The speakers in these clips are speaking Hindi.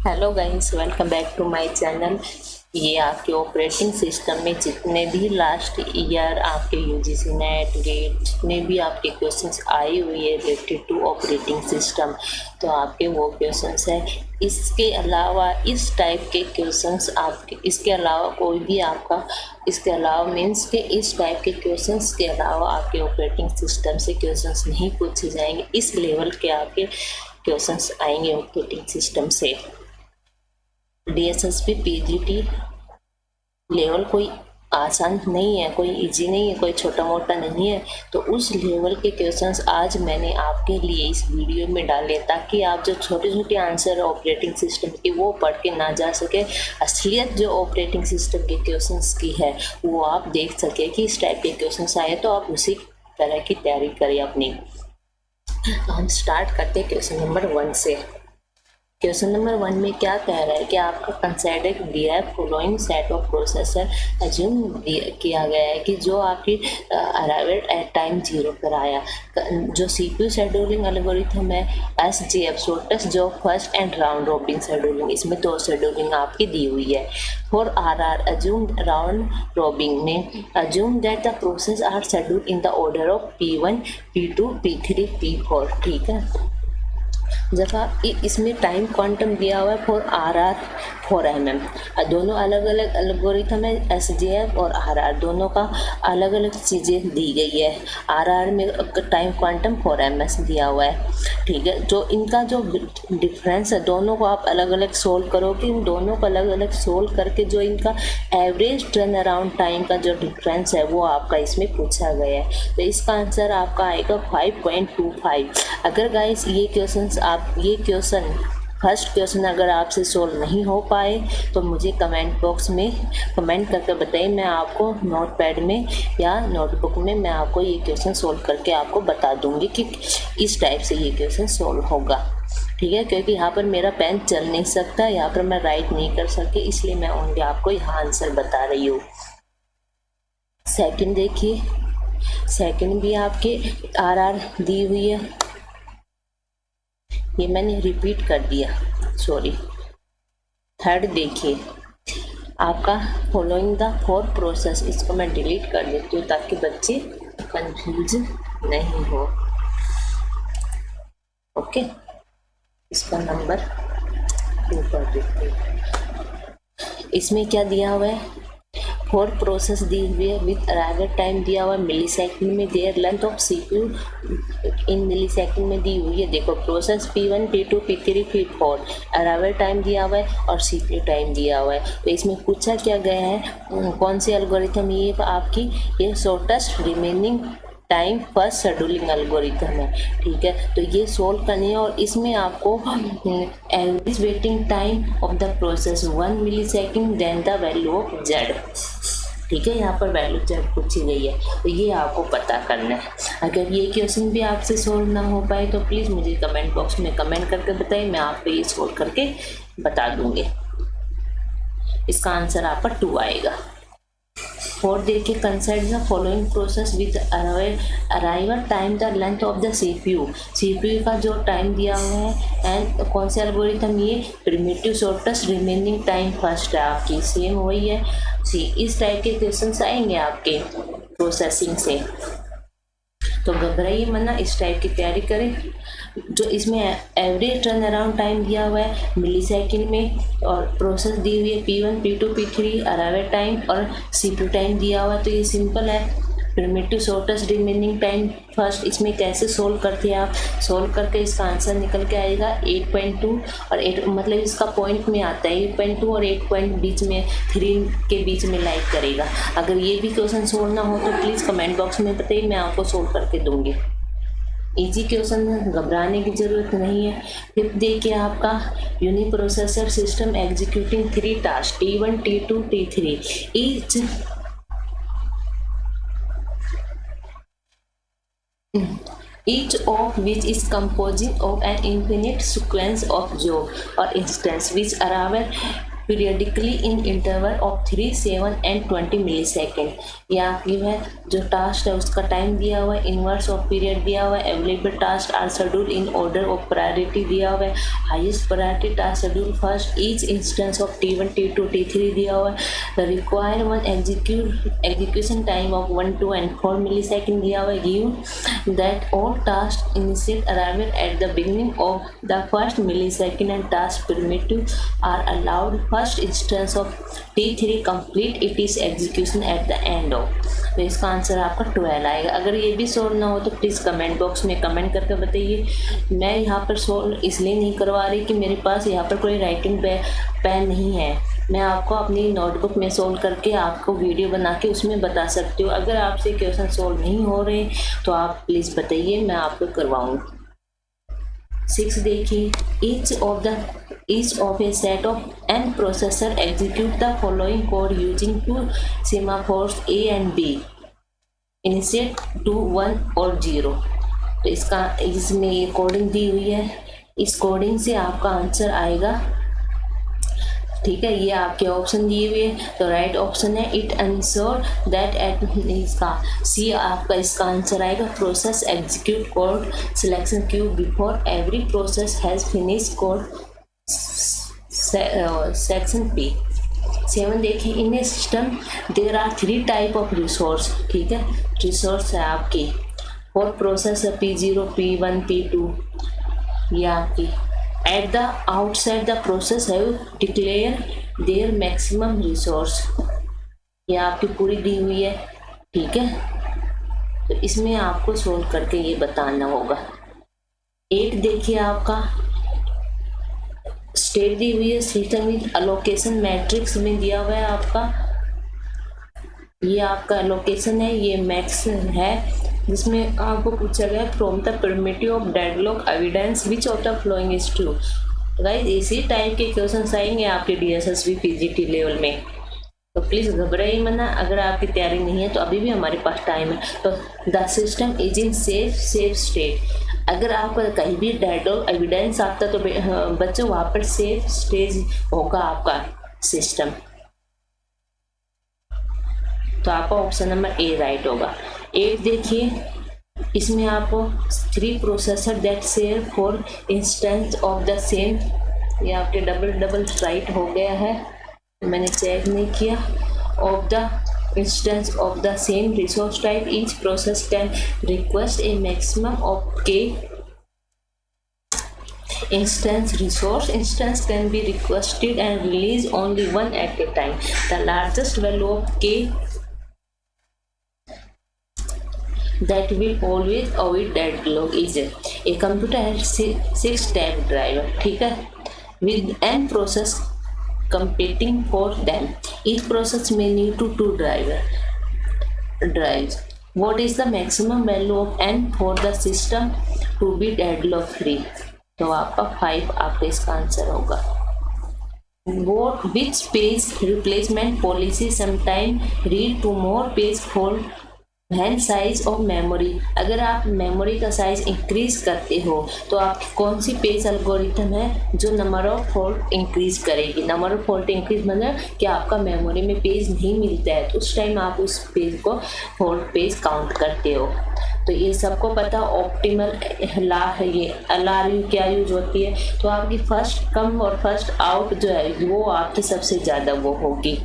Hello guys, welcome back to my channel. ये आपके ऑपरेटिंग सिस्टम में जितने भी लास्ट ईयर आपके यूजीसी नेट गेट जितने भी आपके क्वेश्चंस आए हुए हैं रिलेटेड टू ऑपरेटिंग सिस्टम, तो आपके वो क्वेश्चंस है। इसके अलावा इस टाइप के क्वेश्चंस आपके इसके अलावा कोई भी आपका इसके अलावा मीन्स के इस टाइप के क्वेश्चंस के अलावा आपके ऑपरेटिंग सिस्टम से क्वेश्चंस नहीं पूछे जाएंगे। इस लेवल के आपके क्वेश्चंस आएंगे ऑपरेटिंग सिस्टम से। डीएसएसपी पीजीटी लेवल कोई आसान नहीं है, कोई इजी नहीं है, कोई छोटा मोटा नहीं है। तो उस लेवल के क्वेश्चंस आज मैंने आपके लिए इस वीडियो में डाले ताकि आप जो छोटे छोटे आंसर ऑपरेटिंग सिस्टम की वो पढ़ के ना जा सके, असलियत जो ऑपरेटिंग सिस्टम के क्वेश्चंस की है वो आप देख सके कि इस टाइप के क्वेश्चंस आए तो आप उसी तरह की तैयारी करें अपनी। तो हम स्टार्ट करते हैं क्वेश्चन नंबर 1 से। क्वेश्चन नंबर 1 में क्या कह रहा है कि आपका कंसिडर दिया है following set of processor assume किया गया है कि जो आपकी अराइवल एट टाइम 0 पर आया। जो सीपीयू शेड्यूलिंग एल्गोरिथम है SJF shortest job first and round robin scheduling, इसमें 2 शेड्यूलिंग आपकी दी हुई है। For RR assume round robin में assume that the process are schedule in the order of P1 P2 P3 P4। ठीक है, जब आप इसमें टाइम क्वांटम दिया हुआ है फॉर आरआर फॉर एमएम, दोनों अलग अलग एल्गोरिथम है। एसजेएफ और आरआर दोनों का अलग अलग चीज़ें दी गई है। आरआर में टाइम क्वांटम फॉर एमएस दिया हुआ है। ठीक है, जो इनका जो डिफरेंस है दोनों को आप अलग अलग सोल्व करोगे। इन दोनों को अलग अलग सोल्व करके जो इनका एवरेज टर्न अराउंड टाइम का जो डिफरेंस है वो आपका इसमें पूछा गया है। तो इसका आंसर आपका आएगा 5.25। अगर गाइस ये क्वेश्चन फर्स्ट क्वेश्चन अगर आपसे सोल्व नहीं हो पाए तो मुझे कमेंट बॉक्स में कमेंट करके बताइए। मैं आपको नोटपैड में या नोटबुक में मैं आपको ये क्वेश्चन सोल्व करके आपको बता दूंगी कि इस टाइप से ये क्वेश्चन सोल्व होगा। ठीक है, क्योंकि यहाँ पर मेरा पेन चल नहीं सकता, यहाँ पर मैं राइट नहीं कर सकती, इसलिए मैं ओनली आपको यहाँ आंसर बता रही हूँ। सेकंड देखिए, सेकंड भी आपके आरआर दी हुई है, ये मैंने रिपीट कर दिया, सॉरी। थर्ड देखिए आपका फॉलोइंग द 4 प्रोसेस, इसको मैं डिलीट कर देती हूँ ताकि बच्चे कंफ्यूज नहीं हो। ओके, इसका नंबर 2 कर देते हैं। इसमें क्या दिया हुआ है, 4 प्रोसेस दी हुई है विद अराइवल टाइम दिया हुआ है मिली सेकेंड में। Their length of CPU in millisecond में दी हुई है। देखो process P1 P2 P3 P4 arrival time दिया हुआ है और सीपीयू टाइम दिया हुआ है। तो इसमें पूछा क्या गया है, कौन सी एल्गोरिथम ये आपकी, ये shortest remaining time first scheduling algorithm है। ठीक है, तो ये सोल्व करनी है और इसमें आपको average waiting time of the process 1 millisecond than the value of Z. ठीक है, यहाँ पर वैल्यू जेड पूछी गई है, तो ये आपको पता करना है। अगर ये क्वेश्चन भी आपसे सोल्व ना हो पाए तो प्लीज़ मुझे कमेंट बॉक्स में कमेंट करके बताइए, मैं आपको ये सोल्व करके बता दूंगी। इसका आंसर आपका 2 आएगा। फोर्थ देखिए, consider the following process with arrival time the length of the CPU. CPU का जो टाइम दिया हुआ है एंड कौन सा एल्गोरिथम, ये primitive shortest remaining time first है आपकी, सेम वही है। इस टाइप के क्वेश्चंस आएंगे आपके प्रोसेसिंग से, तो घबराइए मत, इस टाइप की तैयारी करें। जो इसमें एवरेज टर्न अराउंड टाइम दिया हुआ है मिली सेकेंड में और प्रोसेस दी हुई है P1 P2 P3 arrival time और सीपीयू टाइम दिया हुआ है, तो ये सिंपल है। Primitive shortest remaining time first, इसमें कैसे सोल्व करते हैं आप, सोल्व करके इसका आंसर निकल के आएगा 8.2 और 8 मतलब इसका पॉइंट में आता है 8.2 और 8 पॉइंट बीच में 3 के बीच में लाइक करेगा। अगर ये भी क्वेश्चन सोल्व ना हो तो प्लीज़ कमेंट बॉक्स में बताइए, मैं आपको सोल्व करके दूंगी। इजी क्वेश्चन है, घबराने की जरूरत नहीं है। फिर देखिए आपका uniprocessor system executing 3 task T1 T2 T3 each of which is composing of an infinite sequence of job or instance which arrive periodically in interval of 3, 7 and 20 millisecond. यहाँ की है जो टास्क है उसका टाइम दिया हुआ है, इनवर्स ऑफ पीरियड दिया हुआ है, available task are schedule in order of priority दिया हुआ है, highest priority task schedule first, each instance of T1, T2, T3 दिया हुआ है, the require one execution time of 1, 2 and 4 millisecond दिया हुआ है, give that all task initiate arrival at the beginning of the first millisecond and task primitive are allowed first instance of T3 complete it is execution at the end of. तो इसका आंसर आपका 12 आएगा। अगर ये भी सोल्व ना हो तो प्लीज़ कमेंट बॉक्स में कमेंट करके बताइए। मैं यहाँ पर सोल्व इसलिए नहीं करवा रही कि मेरे पास यहाँ पर कोई राइटिंग पेन नहीं है, मैं आपको अपनी नोटबुक में सोल्व करके आपको वीडियो बना के उसमें बता सकती हूँ। अगर आपसे क्वेश्चन सोल्व नहीं हो रहे तो आप प्लीज़ बताइए, मैं आपको करवाऊँगी। 6 देखिए, each of a set of n processor execute the following code using two semaphores A and B, initiate to 1 और 0। तो इसमें ये कोडिंग दी हुई है, इस कोडिंग से आपका आंसर आएगा। ठीक है, ये आपके ऑप्शन दिए हुए हैं, तो राइट ऑप्शन है इट एंश्योर दैट एट इसका सी आपका इसका आंसर आएगा। Process execute code selection queue before every process has finish code section P. 7 देखिए, in a system there are 3 type of resource. ठीक है, रिसोर्स है आपकी for process P0, P1, P2, ये आपकी at the outside the process have declare their maximum resource, ये आपकी पूरी दी हुई है। ठीक है, तो इसमें आपको सोल्व करके ये बताना होगा। 8 देखिए, आपका स्टेट दी हुई है, सिस्टम विद अलोकेशन मैट्रिक्स में दिया हुआ है आपका, ये आपका अलोकेशन है, ये मैक्स है, जिसमें आपको पूछा गया from the primitive of deadlock evidence which of the following is true. Guys इसी टाइप के क्वेश्चंस आएंगे आपके DSSB PGT लेवल में, तो प्लीज़ घबराइए मना। अगर आपकी तैयारी नहीं है तो अभी भी हमारे पास टाइम है। तो the system is in safe state, अगर आपका कहीं भी डेडलॉक एविडेंस आता तो बच्चों वहाँ पर सेफ स्टेज होगा आपका सिस्टम, तो आपका ऑप्शन नंबर ए राइट होगा। 8 देखिए, इसमें आपको 3 processor that share 4 instance of the same, ये आपके डबल राइट हो गया है, मैंने चेक नहीं किया। Of the instance of the same resource type each process can request A maximum of k instance resource instance can be requested and released only one at a time. The largest value of k that will always avoid deadlock is a computer has 6 tab driver। ठीक है, with n process competing for them, each process may need to 2 drives। What is the maximum value of n for the system to be deadlock free? तो आपका 5 आपका इसका आंसर होगा। Which page replacement policy sometime read to more page for when size of memory, अगर आप मेमोरी का साइज इंक्रीज करते हो तो आपकी कौन सी पेज एल्गोरिथम है जो नंबर ऑफ फॉल्ट इंक्रीज करेगी। नंबर ऑफ फॉल्ट इंक्रीज मतलब कि आपका मेमोरी में पेज नहीं मिलता है तो उस टाइम आप उस पेज को फॉल्ट पेज काउंट करते हो। तो ये सबको पता ऑप्टिमल ला है, ये LRU क्या यूज होती है, तो आपकी फर्स्ट कम और फर्स्ट आउट जो है वो आपकी सबसे ज़्यादा वो होगी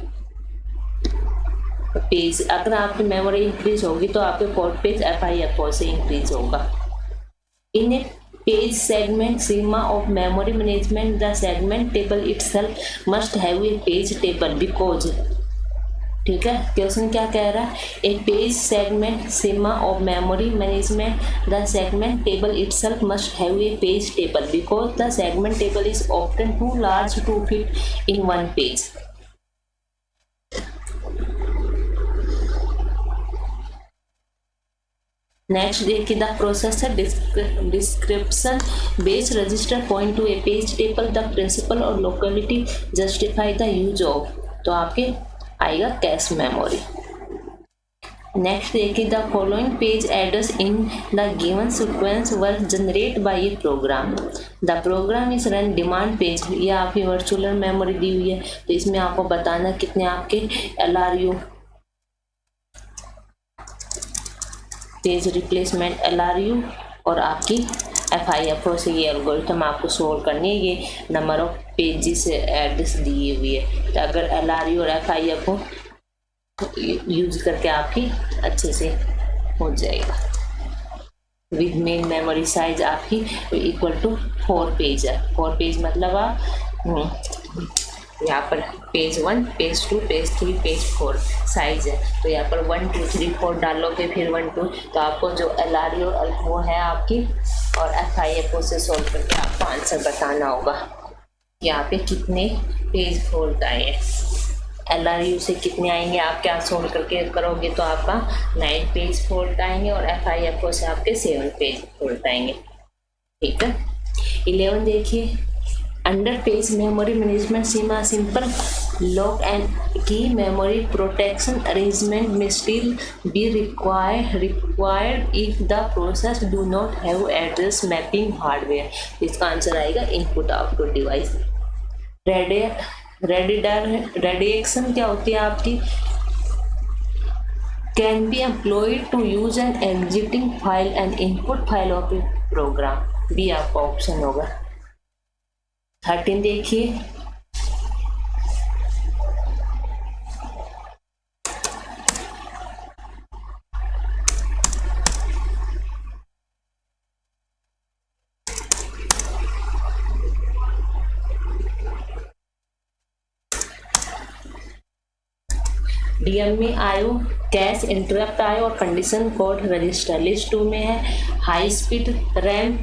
पेज। अगर आपकी मेमोरी इंक्रीज होगी तो आपके फॉल्ट पेज FIFO से इंक्रीज होगा। In a page segment scheme of memory management the segment table itself must have a page table because. ठीक है, क्वेश्चन क्या कह रहा है, a page segment scheme of memory management the segment table itself must have a page table because the segment table is often to large to fit in one page. Next देखिए, the processor description based register point to a page table the principle और locality justify the use of. तो आपके आएगा कैश मेमोरी। नेक्स्ट देखिए, the following page address in the given sequence were generated by a program. The program is run demand page. ये आपकी वर्चुअल मेमोरी दी हुई है, तो इसमें आपको बताना कितने आपके LRU पेज रिप्लेसमेंट LRU और आपकी FIFO से ये एल्गोरिथम आपको सोल्व करनी है। ये नंबर ऑफ पेजेस एड्रेस दी हुई है, तो अगर LRU और FIFO यूज करके आपकी अच्छे से हो जाएगा। विद मेन मेमोरी साइज आपकी इक्वल टू 4 पेज है। 4 पेज मतलब आप यहाँ पर page 1, page 2, page 3, page 4 size है, तो यहाँ पर 1 2 3 4 डालोगे, फिर 1 2, तो आपको जो LRU और वो है आपकी और FIFO से सोल्व करके आपको आंसर बताना होगा। यहाँ पे कितने पेज फॉल्ट आए हैं, LRU से कितने आएंगे, आप क्या सोल्व करके करोगे तो आपका 9 पेज फॉल्ट आएंगे और FIFO से आपके 7 पेज फॉल्ट आएंगे। ठीक है। 11 देखिए, अंडर पेज मेमोरी मैनेजमेंट सीमा simple lock and key memory protection arrangement में still be required if the process do not have address mapping hardware. इसका आंसर आएगा इनपुट आउटपुट डिवाइस। रेडिएशन क्या होती है आपकी, can be employed to use an existing file and input file of a program. भी आपका ऑप्शन होगा। 13 देखिए, DM में आयो, कैश इंटरप्ट आयो और कंडीशन कोड रजिस्टर। लिस्ट 2 में है high speed RAM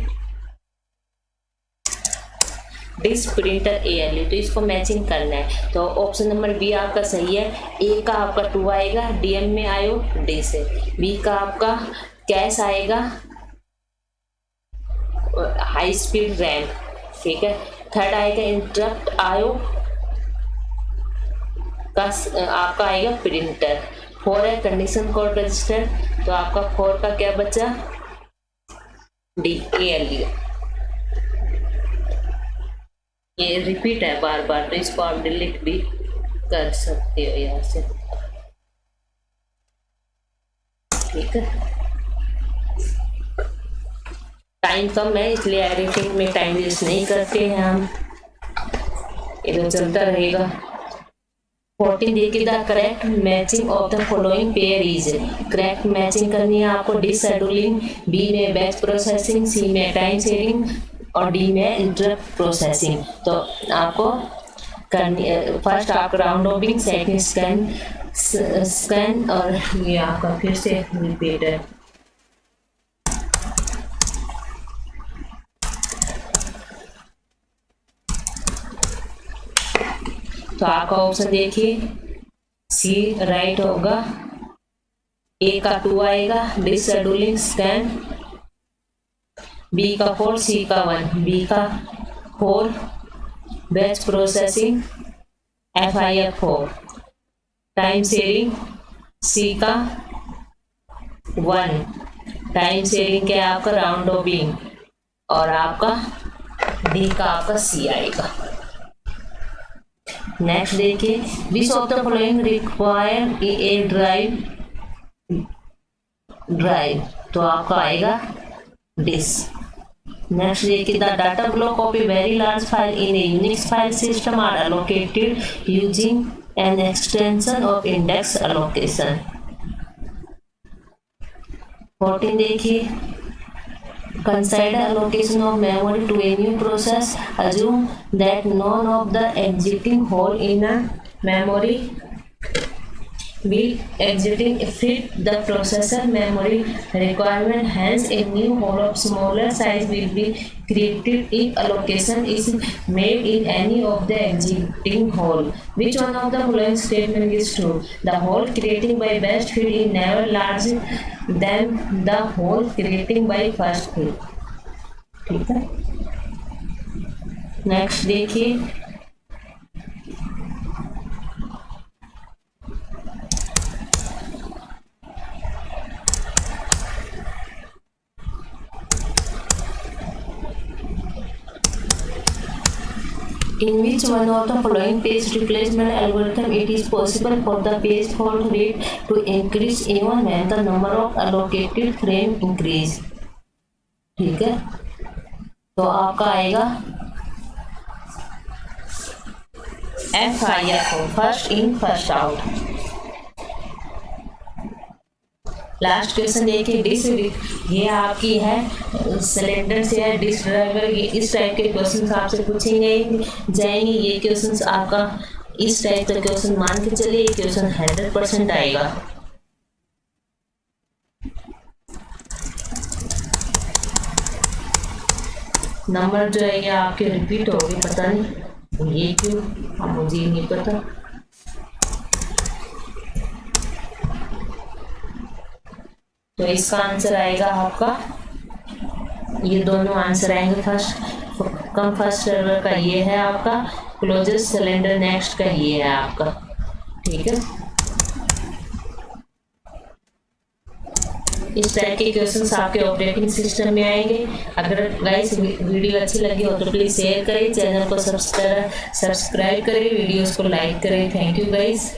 disc printer ALU, तो इसको मैचिंग करना है। तो ऑप्शन नंबर बी आपका सही है। ए का आपका 2 आएगा, DM में आयो डी से। बी का आपका कैश आएगा, हाई स्पीड रैम। ठीक है। थर्ड आएगा इंटरप्ट आयो का आपका आएगा प्रिंटर। 4 है कंडीशन कोड रजिस्टर, तो आपका 4 का क्या बचा, डी ALU। ये रिपीट है बार बार, तो इसको आप डिलीट भी कर सकते हो यहाँ से। ठीक है। टाइम कम है इसलिए एडिटिंग में टाइम वेस्ट नहीं करते हैं हम, इधर चलता रहेगा। 14 देखिए, the correct matching of the following pair is. Correct matching करनी है आपको, डी शेड्यूलिंग, बी में बैच प्रोसेसिंग, सी में टाइम शेयरिंग और डी में इंटरप्ट प्रोसेसिंग। तो आपको करनी, फर्स्ट आप राउंड रॉबिन, सेकंड स्कैन और ये आपका फिर से रिपीट है। तो आपका ऑप्शन देखिए सी राइट होगा। ए का 2 आएगा, डी शेड्यूलिंग स्कैन, बी का 4, सी का 1, बी का 4 batch processing, FIFO time sharing, C का 1 टाइम शेयरिंग के आपका राउंड रॉबिन और आपका डी का आपका सी आएगा। नेक्स्ट देखिए, which of the following require a drive, तो आपका आएगा डिस। नेक्स्ट देखिए, the data block of a very large file in a Unix file system are allocated using an extension of index allocation. 14 देखिए, consider allocation of memory to a new process. Assume that none of the exiting hole in a memory will exiting fit the processor memory requirement. Hence, a new hole of smaller size will be created if allocation is made in any of the exiting hole. Which one of the following statement is true? The hole creating by best fit is never larger than the hole creating by first fit. ठीक है। नेक्स्ट देखिए, In which one of the following page replacement algorithm it is possible for the page fault rate to increase even when the number of allocated frame increase? ठीक है, तो आपका आएगा FIFO, first in first out. Last question देखिए, डिस्क ये आपकी है सिलेंडर से है डिस्क ड्राइवर, ये इस टाइप के क्वेश्चन आपसे पूछेंगे जाएंगे। ये क्वेश्चन आपका इस टाइप का क्वेश्चन मान के चलिए, ये क्वेश्चन 100% आएगा। नंबर जो है ये आपके रिपीट हो गए, पता नहीं ये क्यों, अब मुझे नहीं पता। तो इसका आंसर आएगा आपका, ये दोनों आंसर आएंगे। फर्स्ट सर्वर का ये है आपका, क्लोजेस्ट सिलेंडर नेक्स्ट का ये है आपका। ठीक है, इस टाइप के क्वेश्चंस आपके ऑपरेटिंग सिस्टम में आएंगे। अगर गाइस वीडियो अच्छी लगी हो तो प्लीज शेयर करें, चैनल को सब्सक्राइब करें, वीडियोस को लाइक करें। Thank you guys.